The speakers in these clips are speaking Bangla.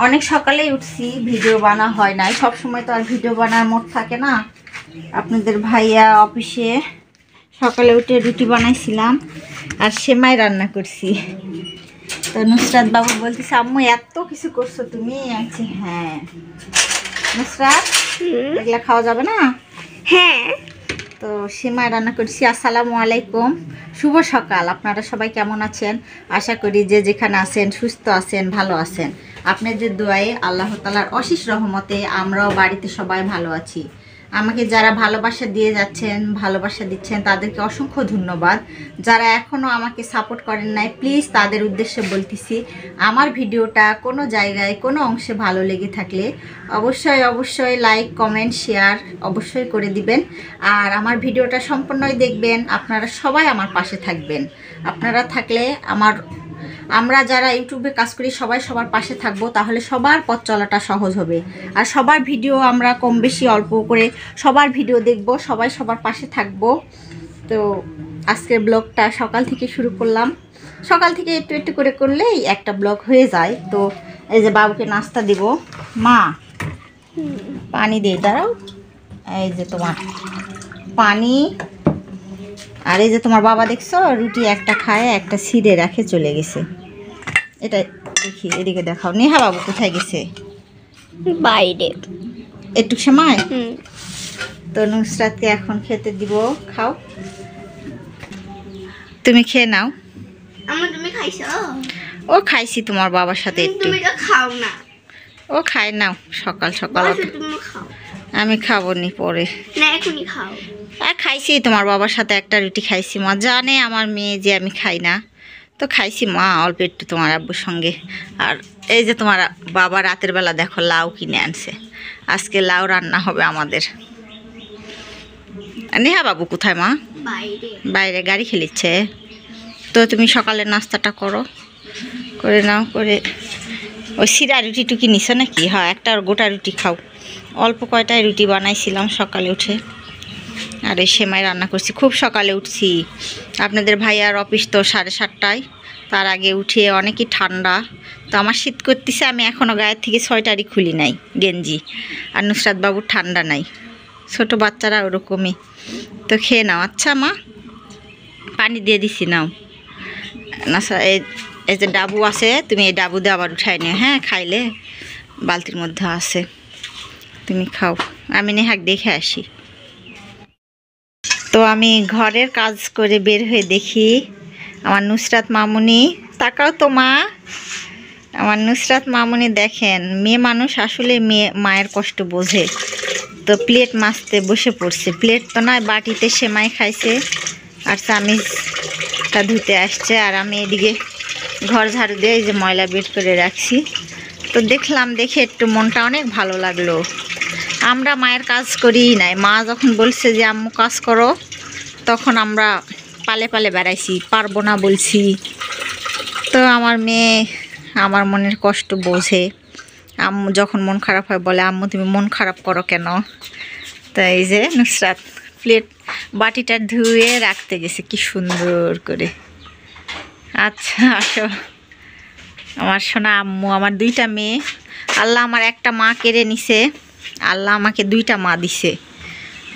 অনেক সকালেই উঠছি, ভিডিও বানা হয় নাই। সব সময় তো আর ভিডিও বানার মোড থাকে না। আপনাদের ভাইয়া অফিসে সকালে উঠে রুটি বানাইছিলাম আর সেমাই রান্না করছি। তো নুসরাত বাবু বলতেছে, আম্মু এত কিছু করছো তুমি? আচ্ছা হ্যাঁ। নুসরাত, এগুলা খাওয়া যাবে না? হ্যাঁ। তো সেমাই রান্না করছি। আসসালামু আলাইকুম, শুভ সকাল। আপনারা সবাই কেমন আছেন? আশা করি যে যেখানে আছেন সুস্থ আছেন, ভালো আছেন। আপনাদের দোয়ায়ে আল্লাহ তাআলার অশেষ রহমতে আমরাও বাড়িতে সবাই ভালো আছি। আমাকে যারা ভালোবাসা দিয়ে যাচ্ছেন, ভালোবাসা দিচ্ছেন, তাদেরকে অসংখ্য ধন্যবাদ। যারা এখনও আমাকে সাপোর্ট করেন নাই, প্লিজ তাদের উদ্দেশ্যে বলতেছি, আমার ভিডিওটা কোনো জায়গায় কোনো অংশে ভালো লেগে থাকলে অবশ্যই লাইক, কমেন্ট, শেয়ার অবশ্যই করে দিবেন। আর আমার ভিডিওটা সম্পূর্ণই দেখবেন। আপনারা সবাই আমার পাশে থাকবেন। আপনারা থাকলে আমরা যারা ইউটিউবে কাজ করি সবাই সবার পাশে থাকবো, তাহলে সবার পথ চলাটা সহজ হবে। আর সবার ভিডিও আমরা কম বেশি অল্প করে সবার ভিডিও দেখব, সবাই সবার পাশে থাকবো। তো আজকের ব্লগটা সকাল থেকে শুরু করলাম। সকাল থেকে একটু একটু করে করলেই একটা ব্লগ হয়ে যায়। তো এই যে বাবুকে নাস্তা দিব। মা পানি দিয়ে দাঁড়াও। এই যে তোমার পানি। আর এই যে তোমার বাবা দেখছো রুটি একটা খায়, একটা ছিঁড়ে রাখে চলে গেছে। এটা দেখি, এদিকে দেখাও। নেহা বাবু কোথায় গেছে? বাইরে। একটু সময়। তো নুসরাতকে এখন খেতে দিব। খাও, তুমি খেয়ে নাও। তুমি খাইছো? ও খাইছি তোমার বাবার সাথে একটু। তুমি তো খাও না। ও খায় নাও সকাল সকাল। তুমি খাও। আমি খাবো নি পরে। না এখনই খাও। খাইছি তোমার বাবার সাথে একটা রুটি খাইছি। মা জানে আমার মেয়ে যে আমি খাই না, তো খাইছি মা অল্প একটু তোমার আব্বুর সঙ্গে। আর এই যে তোমার বাবা রাতের বেলা দেখো লাউ কিনে আনছে। আজকে লাউ রান্না হবে আমাদের। নেহা বাবু কোথায় মা? বাইরে। বাইরে গাড়ি খেলিচ্ছে। তো তুমি সকালের নাস্তাটা করে নাও। করে ওই সিরা রুটি টুকি নিছো নাকি? হ্যাঁ, একটা গোটা রুটি খাও। অল্প কয়টায় রুটি বানাইছিলাম সকালে উঠে। আর এই সেমাই রান্না করছি। খুব সকালে উঠছি। আপনাদের ভাইয়ার অফিস তো 7:30টায়। তার আগে উঠে অনেকই ঠান্ডা। তো আমার শীত করতেছে, আমি এখনও গায়ের থেকে সোয়েটারই খুলি নাই, গেঞ্জি। আর নুসরাত বাবুর ঠান্ডা নাই, ছোট বাচ্চারা ওরকমই। তো খেয়ে নাও। আচ্ছা মা, পানি দিয়ে দিছি, নাও। না এই যে ডাবু আছে, তুমি এই ডাবু দিয়ে আবার উঠাই নিও। হ্যাঁ, খাইলে বালতির মধ্যে আছে, তুমি খাও। আমি নেহাক দেখে আসি। তো আমি ঘরের কাজ করে বের হয়ে দেখি আমার নুসরাত মামুনি। তাকাও তো মা, আমার নুসরাত মামুনি দেখেন, মেয়ে মানুষ আসলে মায়ের কষ্ট বোঝে। তো প্লেট মাজতে বসে পড়ছে। প্লেট তো নয়, বাটিতে সেমাই খাইছে আর চামিচটা ধুতে আসছে। আর আমি এদিকে ঘর ঝাড়ু দিয়ে এই যে ময়লা বের করে রাখছি। তো দেখলাম, দেখে একটু মনটা অনেক ভালো লাগলো। আমরা মায়ের কাজ করিই নাই। মা যখন বলছে যে আম্মু কাজ করো, তখন আমরা পালে পালে বেড়াইছি, পারবো না বলছি। তো আমার মেয়ে আমার মনের কষ্ট বোঝে। আম্মু যখন মন খারাপ হয় বলে, আম্মু তুমি মন খারাপ করো কেন? তো এই যে নুসরাত বাটিটা ধুয়ে রাখতে গেছে কি সুন্দর করে। আচ্ছা আসো আমার সোনা আম্মু। আমার দুইটা মেয়ে, আল্লাহ আমার একটা মা কেড়ে নিছে, আল্লাহ আমাকে দুইটা মা দিছে।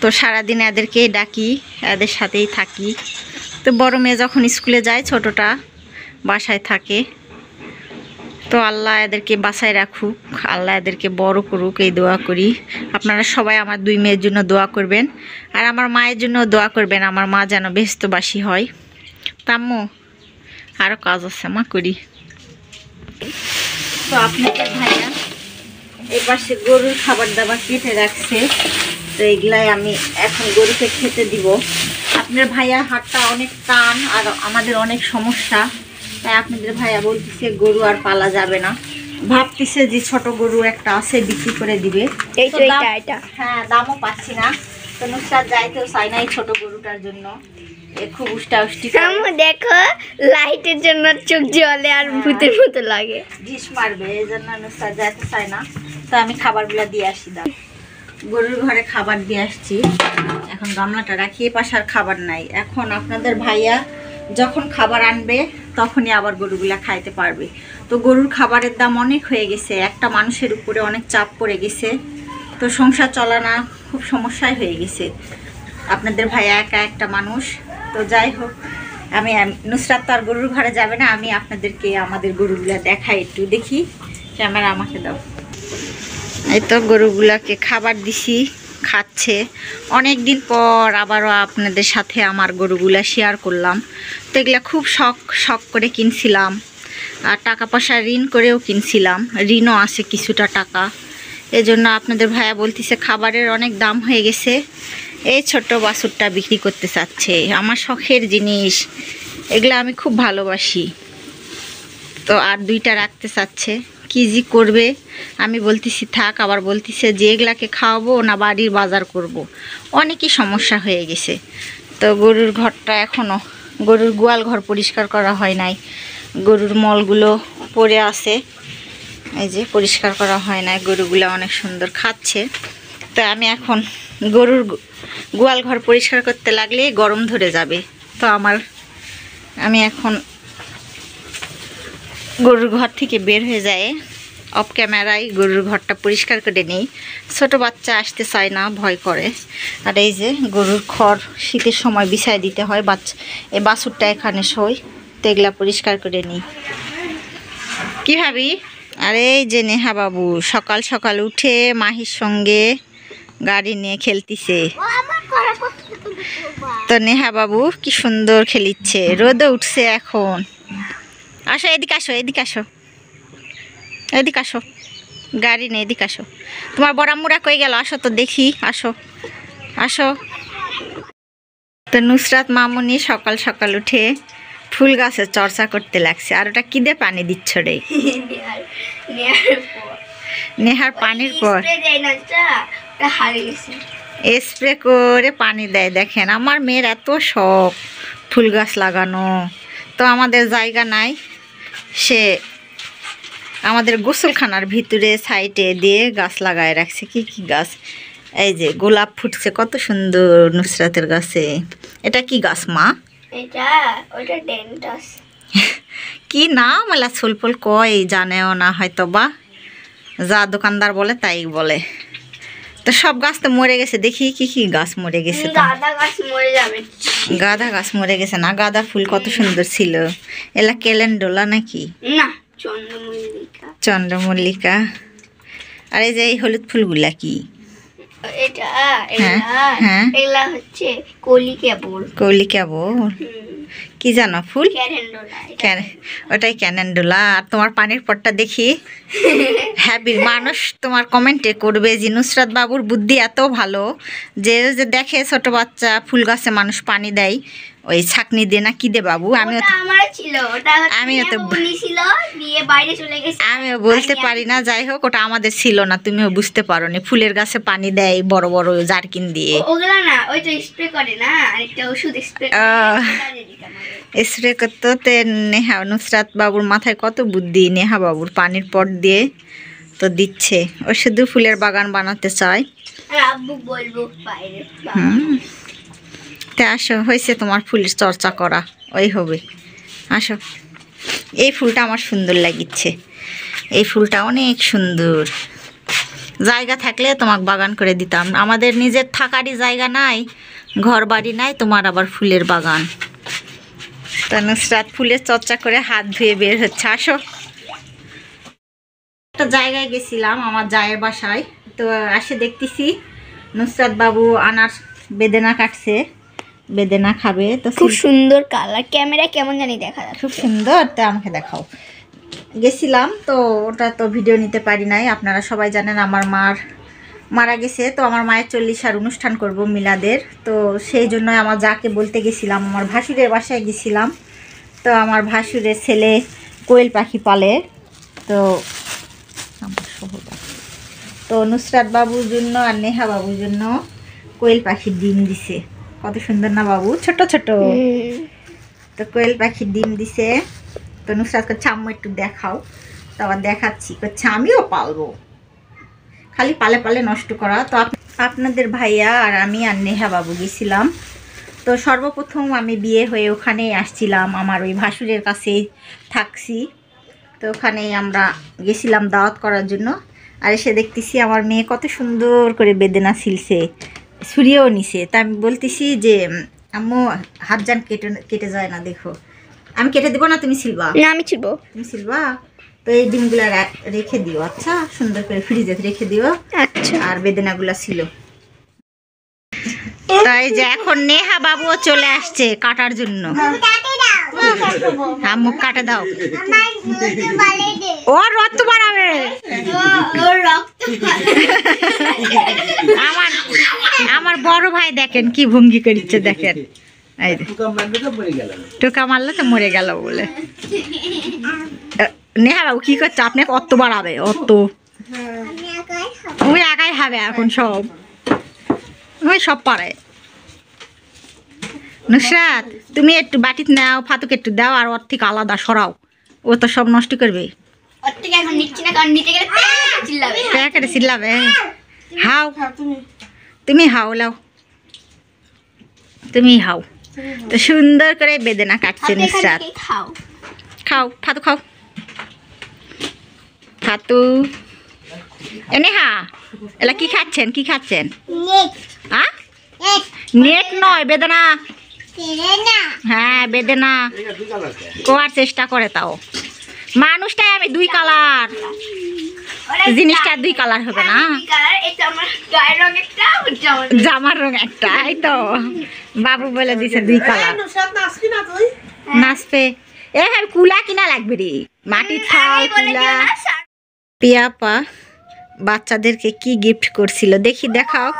তো সারাদিন এদেরকে ডাকি, এদের সাথেই থাকি। তো বড় মেয়ে যখন স্কুলে যায়, ছোটটা বাসায় থাকে। তো আল্লাহ এদেরকে বাসায় রাখুক, আল্লাহ এদেরকে বড় করুক, এই দোয়া করি। আপনারা সবাই আমার দুই মেয়ের জন্য দোয়া করবেন, আর আমার মায়ের জন্য দোয়া করবেন, আমার মা যেন বেহেশতবাসী হয়। তাম্মু আরও কাজ আছে মা, করি। তো আপনাদের ভাইয়া এই পাশে গরুর খাবার দাবার কেটে রাখছে। তো এগুলাই আমি এখন গরুকে খেতে দিব। আপনার ভাইয়ার হাতটা অনেক টান আর আমাদের অনেক সমস্যা, তাই আপনাদের ভাইয়া বলতেছে গরু আর পালা যাবে না। ভাবতেছে যে ছোট গরু একটা আছে, বিক্রি করে দিবে। হ্যাঁ, দামও পাচ্ছি না। তো নুসরাত যাইতেও চাই না এই ছোট গরুটার জন্য। খুব উষ্টি দেখো, লাইটের জন্য চোখ জ্বলে আর ভূতের মতো লাগে, ডিশ মারবে, এই জন্য নুসরাত যাইতে চায় না। তো আমি খাবারগুলো দিয়ে আসি। দাও, গরুর ঘরে খাবার দিয়ে আসছি। এখন গামলাটা রাখি, পাশে আর খাবার নাই। এখন আপনাদের ভাইয়া যখন খাবার আনবে তখনই আবার গরুগুলা খাইতে পারবে। তো গরুর খাবারের দাম অনেক হয়ে গেছে, একটা মানুষের উপরে অনেক চাপ পড়ে গেছে, তো সংসার চলানো খুব সমস্যায় হয়ে গেছে। আপনাদের ভাইয়া একা একটা মানুষ। তো যাই হোক, আমি নুসরাত তো আর গরুর ঘরে যাবে না, আমি আপনাদেরকে আমাদের গরুগুলা দেখাই, একটু দেখি। ক্যামেরা আমাকে দাও। এই তো গরুগুলাকে খাবার দিছি, খাচ্ছে। অনেক দিন পর আবারও আপনাদের সাথে আমার গরুগুলা শেয়ার করলাম। তো এগুলা খুব শখ করে কিনছিলাম, আর টাকা পয়সা ঋণ করেও কিনছিলাম, ঋণও আছে কিছুটা টাকা। এজন্য আপনাদের ভাইয়া বলতেছে খাবারের অনেক দাম হয়ে গেছে, এই ছোট্ট বাছুরটা বিক্রি করতে চাচ্ছে। আমার শখের জিনিস, এগুলো আমি খুব ভালোবাসি। তো আর দুইটা রাখতে চাচ্ছে, কি জি করবে। আমি বলতেছি থাক, আবার বলতেছে যে এগুলাকে খাওয়াবো না বাড়ির বাজার করব। অনেকই সমস্যা হয়ে গেছে। তো গরুর ঘরটা এখনও, গরুর গোয়াল ঘর পরিষ্কার করা হয় নাই, গরুর মলগুলো পড়ে আছে, এই যে পরিষ্কার করা হয় না। গরুগুলো অনেক সুন্দর খাচ্ছে। তো আমি এখন গরুর গোয়াল ঘর পরিষ্কার করতে লাগলে গরম ধরে যাবে। তো আমি এখন গরুর ঘর থেকে বের হয়ে যায় অফ ক্যামেরায় গরুর ঘরটা পরিষ্কার করে নিই। ছোট বাচ্চা আসতে চায় না, ভয় করে। আর এই যে গরুর খড় শীতের সময় বিছায় দিতে হয়, এই বাছুরটা এখানে শোয়, তো এগুলা পরিষ্কার করে নিই। কি ভাবি? আর এই যে নেহা বাবু সকাল সকাল উঠে মাহির সঙ্গে গাড়ি নিয়ে খেলতিছে। তো নেহা বাবু কি সুন্দর খেলিচ্ছে, রোদে উঠছে এখন। আসো এদিকে, আসো এদিকে, আসো এদিকে, আসো, গাড়ি নেই, এদিকে আসো। তোমার বড়াম্মুরা কই গেল? আসো তো দেখি, আসো আসো। তো নুসরাত মামুনি সকাল সকাল উঠে ফুল গাছের চর্চা করতে লাগছে। আর ওটা কি দিয়ে পানি দিচ্ছ রে? নেহার পানির পর স্প্রে করে পানি দেয়। দেখেন আমার মেয়ের এত শখ ফুল গাছ লাগানো, তো আমাদের জায়গা নাই, সে আমাদের গোসলখানার ভিতরে সাইডে দিয়ে গাছ লাগায় রাখছে। কি কি গাছ? এই যে গোলাপ ফুটছে কত সুন্দর নুসরাতের গাছে। এটা কি গাছ মা? কি নাম এলা ফুলফুল কয় জানেও না হয়তো, বা যা দোকানদার বলে তাই বলে। তো সব গাছ তো মরে গেছে, দেখি কি কি গাছ মরে গেছে। গাঁদা গাছ মরে যাবে। গাঁদা গাছ মরে গেছে না? গাঁদা ফুল কত সুন্দর ছিল। এলা ক্যালেন্ডুলা নাকি? না, চন্দ্রমল্লিকা। চন্দ্রমল্লিকা। আর এই যে এই হলুদ ফুলগুলা কি? হ্যাঁ, এগুলা হচ্ছে কলিকা ফুল। কলিকা ফুল কি জানো ফুল? ক্যালেন্ডুলা। ওটাই ক্যালেন্ডুলা। আর তোমার পানির পটটা দেখি হ্যাপি মানুষ তোমার কমেন্টে করবে যে নুসরাত বাবুর বুদ্ধি এত ভালো যে দেখে ছোট বাচ্চা ফুল গাছে মানুষ পানি দেয় ওই ছাকনি দিয়ে না কি দে বাবু। আমিও বলতে পারি না, যাই হোক ওটা আমাদের ছিল না, তুমিও বুঝতে পারো নি। ফুলের গাছে পানি দেয় বড় বড় জারকিন দিয়ে, স্প্রে করতে। নেহা নুসরাত বাবুর মাথায় কত বুদ্ধি, নেহা বাবুর পানির পট দিয়ে তো দিচ্ছে। ও শুধু ফুলের বাগান বানাতে চায়। তা আসো, হয়েছে তোমার ফুলের চর্চা করা, ওই হবে। আসো, এই ফুলটা আমার সুন্দর লাগিচ্ছে, এই ফুলটা অনেক সুন্দর। জায়গা থাকলে তোমাকে বাগান করে দিতাম, আমাদের নিজের থাকারই জায়গা নাই, ঘর বাড়ি নাই, তোমার আবার ফুলের বাগান। তা নুসরাত ফুলের চর্চা করে হাত ধুয়ে বের হচ্ছে। আসো, একটা জায়গায় গেছিলাম আমার জায়ের বাসায়, তো আসে দেখতেছি নুসরাত বাবু আনার বেদেনা কাটছে, বেদেনা খাবে। তো খুব সুন্দর কালার, ক্যামেরা কেমন জানি দেখা যাচ্ছে, খুব সুন্দর। তো আমাকে দেখাও। গেছিলাম তো ওটা তো ভিডিও নিতে পারি নাই। আপনারা সবাই জানেন আমার মারা গেছে, তো আমার মায়ের 40 অনুষ্ঠান করব মিলাদের, তো সেই জন্য আমার যাকে বলতে গেছিলাম, আমার ভাসুরের বাসায় গেছিলাম। তো আমার ভাসুরের ছেলে কোয়েল পাখি পালে, তো তো নুসরাত বাবুর জন্য আর নেহা বাবুর জন্য কোয়েল পাখির ডিম দিছে। কত সুন্দর না বাবু, ছোট ছোট। তো কোয়েল পাখির ডিম দিছে। তো নুসরাত করছে আম্মু একটু দেখাও, তো আবার দেখাচ্ছি, করছে আমিও পালবো, খালি পালে পালে নষ্ট করা। তো আপনাদের ভাইয়া আর আমি আর নেহা বাবু গেছিলাম। তো সর্বপ্রথম আমি বিয়ে হয়ে ওখানেই আসছিলাম, আমার ওই ভাসুরের কাছেই থাকছি। তো ওখানেই আমরা গেছিলাম দাওয়াত করার জন্য। আর এসে দেখতেছি আমার মেয়ে কত সুন্দর করে বেদেনা ছিলছে, ছুরিয়েও নিছে। তা আমি বলতেছি যে আম্মু হাত যান কেটে যায় না, দেখো আমি কেটে দেবো না, তুমি ছিলবা? না আমি ছিলবো। তুমি ছিলবা? তো এই ডিমগুলা রেখে দিও, আচ্ছা সুন্দর করে ফ্রিজে রেখে দিও। আচ্ছা। আর বেদেনাগুলা ছিল। তাই যে এখন নেহা বাবুও চলে আসছে কাটার জন্য। হ্যাঁ মুখ কাটে দাও, ও রক্ত বাড়াবে। আমার বড় ভাই দেখেন কি ভঙ্গি করছে, দেখেন এই যে টোকা মারলে তো মরে গেল বলে। নেহা বাবু কি করছে? আপনাকে অত বাড়াবে, অত ওই একাই খাবে এখন, সব ওই সব পারে। নুসরাত তুমি একটু বাটিতে নাও, ফাতুকে একটু দাও, আর ওর থেকে আলাদা সরাও, ও তো সব নষ্ট করবে। প্যাকেটে চিল্লাবে। হাও তুমি হাও, লাও তুমি হাও। তো সুন্দর করে বেদেনা কাটছে নুসরাত। খাও ফাতু, খাও ফাতু। এনে হা এলা কি খাচ্ছেন, কি খাচ্ছেন? নেট নয়, বেদেনা। হ্যাঁ বেদেনা কোয়ার চেষ্টা করে, তাও মানুষটাই আমি দুই কালার, জিনিসটা দুই কালার হবে না, জামার রং একটা। এই তো বাবু বলে দিছে দুই কালার। নাচবে এ হ্যাঁ, কুলা কিনা লাগবে রে, মাটির থাল কুলা। পিয়াপা বাচ্চাদেরকে কি গিফট করছিল দেখি, দেখাও।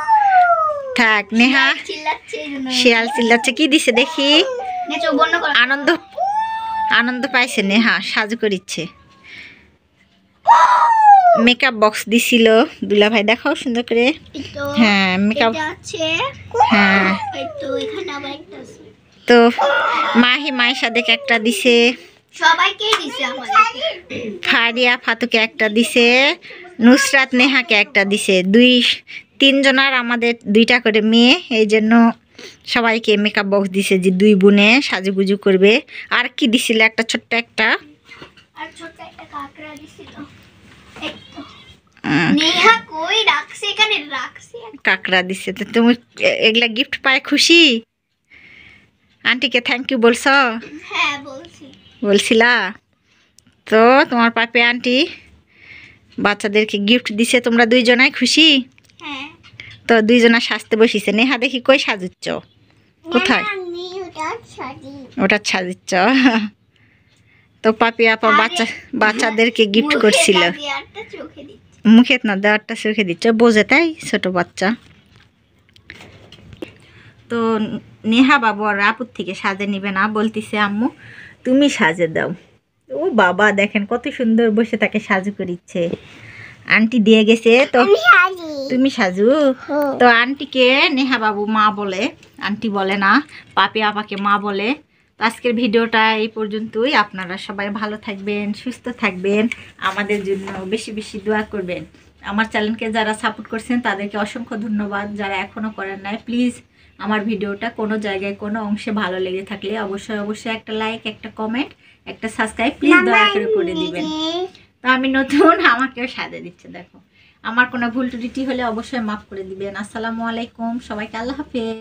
থাক নেহা, শিয়াল চিল্লাচ্ছে, কি দিছে দেখি। আনন্দ আনন্দ পাইছে নেহা, সাজু করিচ্ছে। মেকআপ বক্স দিছিল দুলা ভাই, দেখাও সুন্দর করে। হ্যাঁ মেকআপ, হ্যাঁ তো মাহি মাইশাদেরকে একটা দিছে, ফারিয়া ফাতুকে একটা দিছে, নুসরাত নেহাকে একটা দিছে। তিনজনার আমাদের দুইটা করে মেয়ে, এই জন্য সবাইকে মেকআপ বক্স দিছে যে দুই বোনে সাজুগুজু করবে। আর কি দিছিল? একটা ছোট্ট একটা কাকড়া দিছে। তো তুমি এগুলা গিফট পায় খুশি? আন্টিকে থ্যাংক ইউ বলছ? বলছিলা তো? তোমার পাপে আন্টি বাচ্চাদেরকে গিফট দিছে, তোমরা দুইজনাই খুশি? তো দুইজনা সাজতে বসিছে। নেহা দেখি কই সাজুচ্ছ, কোথায়? ওটা সাজুচ্ছ। তো পাপি আপা বাচ্চাদেরকে গিফট করছিল। মুখে না দেওয়ারটা চোখে দিচ্ছ, বোঝে তাই ছোট বাচ্চা। তো নেহা বাবু আর আপুর থেকে সাজে নিবে না, বলতিছে আম্মু তুমি সাজে দাও। ও বাবা দেখেন কত সুন্দর বসে তাকে সাজু করিচ্ছে। আন্টি দিয়ে গেছে তো তুমি সাজু। তো আন্টিকে নেহা বাবু মা বলে, আন্টি বলে না, পাপি আপাকে মা বলে। তো আজকের ভিডিওটা এই পর্যন্তই। আপনারা সবাই ভালো থাকবেন, সুস্থ থাকবেন, আমাদের জন্য বেশি বেশি দোয়া করবেন। আমার চ্যানেলকে যারা সাপোর্ট করছেন তাদেরকে অসংখ্য ধন্যবাদ। যারা এখনও করেন নাই, প্লিজ আমার ভিডিওটা কোনো জায়গায় কোনো অংশে ভালো লেগে থাকলে অবশ্যই একটা লাইক, একটা কমেন্ট, একটা সাবস্ক্রাইব প্লিজ দয়া করে দিবেন। তো আমি নতুন, আমাকেও সাজে দিচ্ছে, দেখো আমার কোনো ভুল ত্রুটি হলে অবশ্যই মাফ করে দিবেন। আসসালামু আলাইকুম, সবাইকে আল্লাহ হাফেজ।